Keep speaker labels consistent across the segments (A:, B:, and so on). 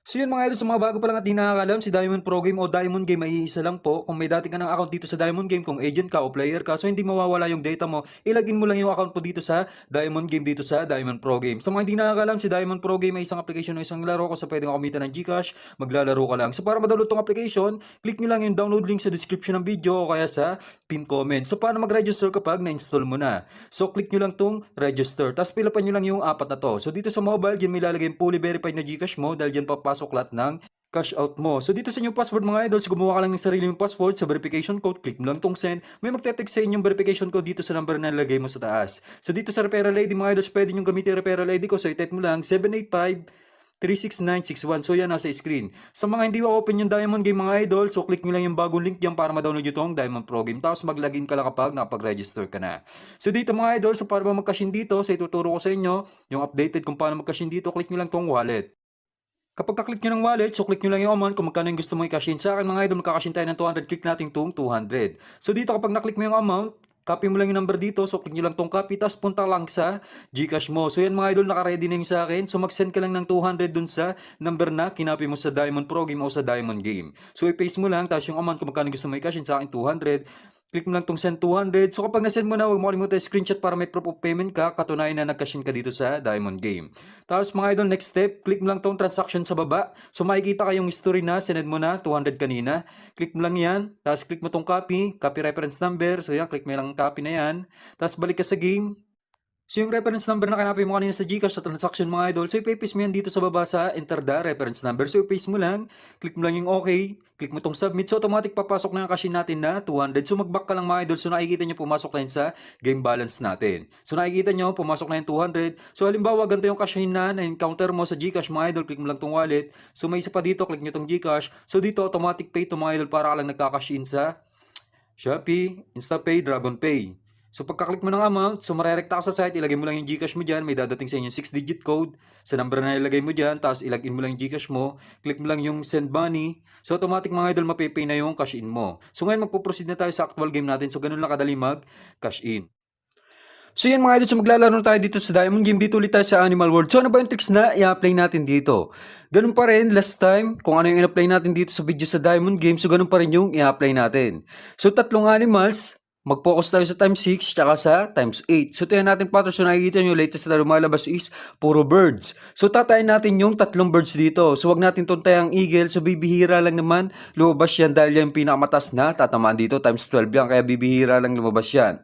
A: So yun mga idol, sa mga bago pa lang at di nakakalam, si Diamond Pro Game o Diamond Game ay iisa lang po. Kung may dati ka ng account dito sa Diamond Game, kung agent ka o player ka, so hindi mawawala yung data mo, ilagin mo lang yung account mo dito sa Diamond Game dito sa Diamond Pro Game. Sa mga hindi nakakalam, si Diamond Pro Game ay isang application o isang laro kung sa pwedeng kumita ng GCash, maglalaro ka lang. So para ma-download tong application, click nyo lang yung download link sa description ng video o kaya sa pin comment. So paano mag-register kapag na-install mo na? So click nyo lang tong register, tapos pilapan nyo lang yung apat na to. So dito sa mobile, dyan may lalagay yung fully verified na GCash mo dahil dyan papasok lahat ng cash out mo. So dito sa inyong password mga idol, so gumawa ka lang ng sarili mong password sa verification code, click mo lang tong send. May magte-text sa inyong verification code dito sa number na nilagay mo sa taas. So dito sa referral ID mga idol, so pwede nyo gamitin yung referral ID ko. So i-type mo lang 785-36961. So yan nasa screen. Sa mga hindi ma-open yung Diamond Game mga idol, so click nyo lang yung bagong link diyan para ma-download nyo itong Diamond Pro Game. Tapos mag-login ka lang kapag nakapag-register ka na. So dito mga idol, so para ba mag-cash in dito, so ituturo ko sa inyo yung updated kung paano mag-cash in dito. Click nyo lang tong wallet. Kapag ka-click nyo ng wallet, so click nyo lang yung amount kung magkano yung gusto mo i-cash in. Sa akin mga idol, magka-cash in tayo ng 200, click natin itong 200. So dito kapag na-click mo yung amount, copy mo lang yung number dito, so click nyo lang tong copy, tapos punta lang sa Gcash mo. So yan mga idol, naka-ready na yung sa akin. So mag-send ka lang ng 200 dun sa number na kinopy mo sa Diamond Pro Game o sa Diamond Game. So i-paste mo lang, tapos yung amount kung magkano gusto mo i-cash in, sa akin 200. Click mo lang tong send 200. So kapag na-send mo na, huwag mo kalimutan screenshot para may proof of payment ka, katunayan na nag-cash in ka dito sa Diamond Game. Tapos mga idol, next step, click mo lang tong transaction sa baba. So makikita kayong history na, sinend mo na, 200 kanina. Click mo lang yan, tapos click mo tong copy reference number. So yan, click mo lang copy na yan. Tapos balik ka sa game. So yung reference number na kinapay mo kanina sa GCash sa transaction mga idol, so ipapaste mo yan dito sa baba sa enter the reference number. So ipaste mo lang, click mo lang yung okay, click mo tong submit. So automatic papasok na yung cash in natin na 200. So mag-back ka lang mga idol. So nakikita nyo pumasok na yun sa game balance natin. So nakikita nyo pumasok na yung 200. So halimbawa ganito yung cash in na encounter mo sa GCash mga idol, click mo lang tong wallet. So may isa pa dito, click nyo tong GCash. So dito automatic pay to mga idol para ka lang nagka-cash in sa Shopee, InstaPay, DragonPay. So pagka-click mo ng amount, so marerekta ka sa site, ilagay mo lang yung GCash mo dyan, may dadating sa inyo 6-digit code sa number na ilagay mo dyan, tapos ilagin mo lang yung GCash mo, click mo lang yung send money, so automatic mga idol mapipay na yung cash in mo. So ngayon magpo-proceed na tayo sa actual game natin, so ganun lang kadali mag-cash in. So yan mga idol, so maglalaro tayo dito sa Diamond Game. Dito ulit tayo sa Animal World. So ano ba yung tricks na i-apply natin dito? Ganun pa rin last time, kung ano yung i-apply natin dito sa video sa Diamond Game, so ganun pa rin yung i-apply natin. So tatlong animals, mag-focus tayo sa times 6 tsaka sa times 8. So tingnan natin patterns, so nakikita nyo latest na lumalabas is puro birds. So tatayin natin yung tatlong birds dito. So wag natin tuntayang eagle, so bibihira lang naman lumabas yan dahil yan yung pinakamatas na tatamaan dito, times 12 yan, kaya bibihira lang lumabas yan.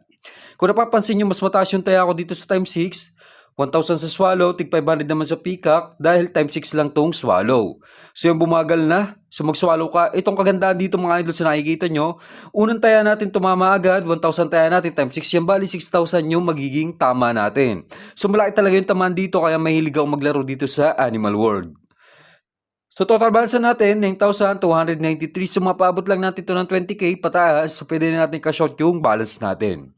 A: Kung napapansin nyo, mas mataas yung taya ko dito sa times 6. 1,000 sa swallow, tig 500 naman sa peacock dahil times 6 lang tong swallow. So yung bumagal na, so mag-swallow ka. Itong kagandaan dito mga idol, sa nakikita nyo, unang taya natin tumama agad, 1,000 taya natin times 6 yan, bali 6,000 yung magiging tama natin. So malaki talaga yung tamaan dito, kaya mahilig ako maglaro dito sa Animal World. So total balance natin, 9,293. So mapaabot lang natin ito ng 20k pataas, so pwede na natin cash out yung balance natin.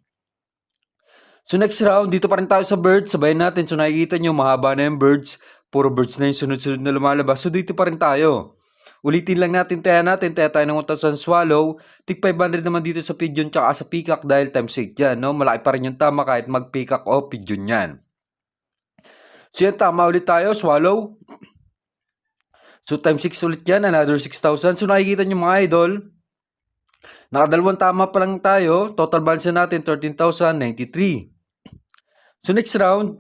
A: So next round, dito pa rin tayo sa birds. Sabayan natin. So nakikita nyo, mahaba na yung birds. Puro birds na yung sunod-sunod na lumalabas. So dito pa rin tayo. Ulitin lang natin. Taya tayo ng 1,000 swallow. Tig 500 naman dito sa pigeon tsaka sa peacock dahil times 8 yan. No? Malaki pa rin yung tama kahit mag-peacock o pigeon yan. So yan, tama ulit tayo. Swallow. So times 6 ulit yan. Another 6,000. So nakikita nyo mga idol. Nakadalawang tama pa lang tayo. Total balance natin 13,093. So next round,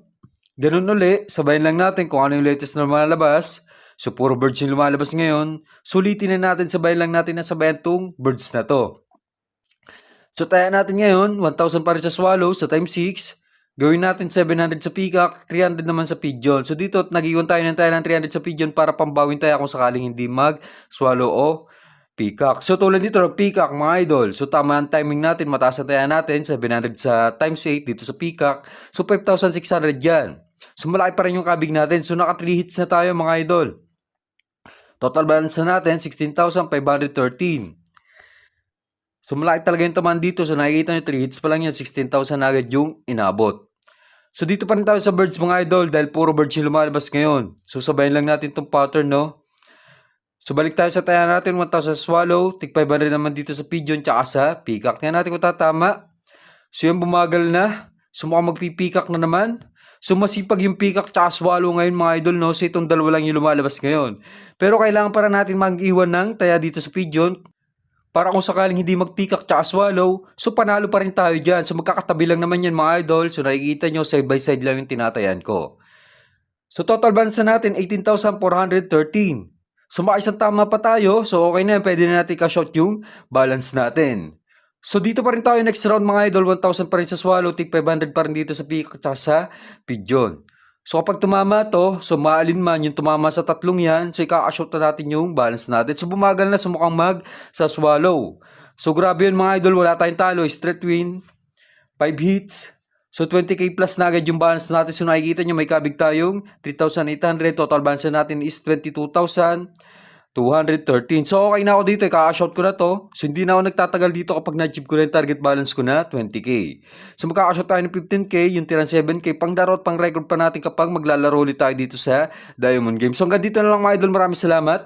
A: ganun uli, sabayin lang natin kung ano yung latest na lumalabas. So puro birds yung lumalabas ngayon. Sulitin na natin, sabayin lang natin na sabayan tong birds na to. So tayo natin ngayon, 1,000 pa rin sa swallow, sa times 6. Gawin natin 700 sa peacock, 300 naman sa pigeon. So dito, nag-iwan tayo ng 300 sa pigeon para pambawin tayo kung sakaling hindi mag-swallow o peacock. So tulad dito, peacock mga idol. So tama ang timing natin, mataas ang taya natin, 700 sa times 8 dito sa peacock. So 5,600 yan. So malaki pa rin yung kabig natin. So naka 3 hits na tayo mga idol. Total balance na natin, 16,513. So malaki talaga yung tamaan dito. So nakikita nyo, 3 hits pa lang yan, 16,000 agad yung inabot. So dito pa rin tayo sa birds mga idol dahil puro birds yung lumalabas ngayon. So sabayin lang natin itong pattern, no? So balik tayo sa taya natin, 1,000 swallow, tig 500 naman dito sa pigeon, tsaka sa peacock. Tingnan natin kung tatama. So yan bumagal na. So mukhang magpipeacock na naman. So masipag yung Peacock tsaka Swallow ngayon mga idol, no? So itong dalawa lang yung lumalabas ngayon. Pero kailangan para natin mag-iwan ng taya dito sa pigeon para kung sakaling hindi mag-Peacock tsaka Swallow, so panalo pa rin tayo dyan. So magkakatabi lang naman yan mga idol. So nakikita nyo, side by side lang yung tinatayan ko. So total balance na natin, 18,413. So makaisang tama pa tayo. So okay na yan, pwede na natin ka-shot yung balance natin. So dito pa rin tayo next round mga idol, 1,000 pa rin sa Swallow, tig 500 pa rin dito sa Peacock at sa Pigeon. So kapag tumama to, so maalin man yung tumama sa tatlong yan, so ikaka-shot na natin yung balance natin. So bumagal na sa mukhang mag sa Swallow. So grabe yun mga idol, wala tayong talo, straight win, 5 hits. So 20k plus na agad yung balance natin. So nakikita nyo may kabig tayong 3,800. Total balance natin is 22,213. So okay na ako dito. Kaka-shot ko na to. So hindi na ako nagtatagal dito kapag na-achieve ko na yung target balance ko na 20k. So magkaka-shot tayo ng 15k. Yung tirang 7k. Pang darot, pang record pa natin kapag maglalaro ulit tayo dito sa Diamond Game. So hanggang dito na lang mga idol. Maraming salamat.